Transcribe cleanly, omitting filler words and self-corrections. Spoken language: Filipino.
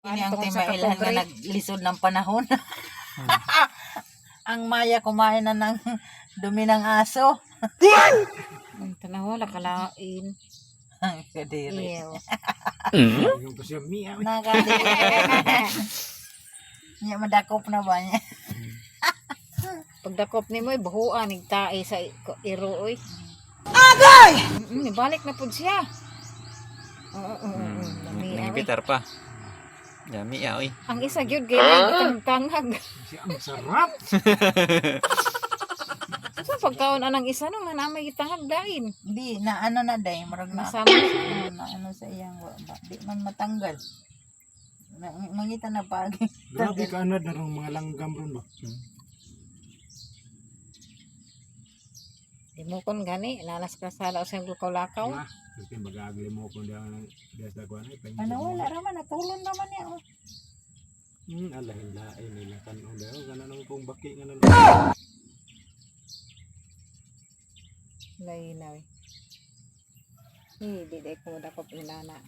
Ini ang Tungkol sa timailan kapobre. na naglisod ng panahon. Ang Maya kumain na ng dumi ng aso. Ang tanaw, wala kalain. Ang kadiri. Ew. Yung pa siya miya. Nakadiri. Niya madakop na ba niya? Pagdakop ni mo, buhuan, nigtae sa iro, oy. Agay! Balik na po siya. Oo. Nangipitar pa. Yami ya, oy. Ang isa gyud kay nang tangag. Siya ang sarap. Sa pagkaon anang isa nung nanamay gitangag dain. Di na ano na day, marag na Masama. na ano sa iyang wa ba. Di man matanggal. Mangita na pag. Grabe ka na darong mga langgam ron ba. Di mo kon gani, nanas ka sa laos yung lukaw-lakaw. Na, kasi mag-agli mo kung diya sa kuwan ay pengen. Ano wala raman natulon naman niya. Oh. Alahin lain nila kanon daw kana nang pong baki nga nalo. Lay na. Di ko dakop inana.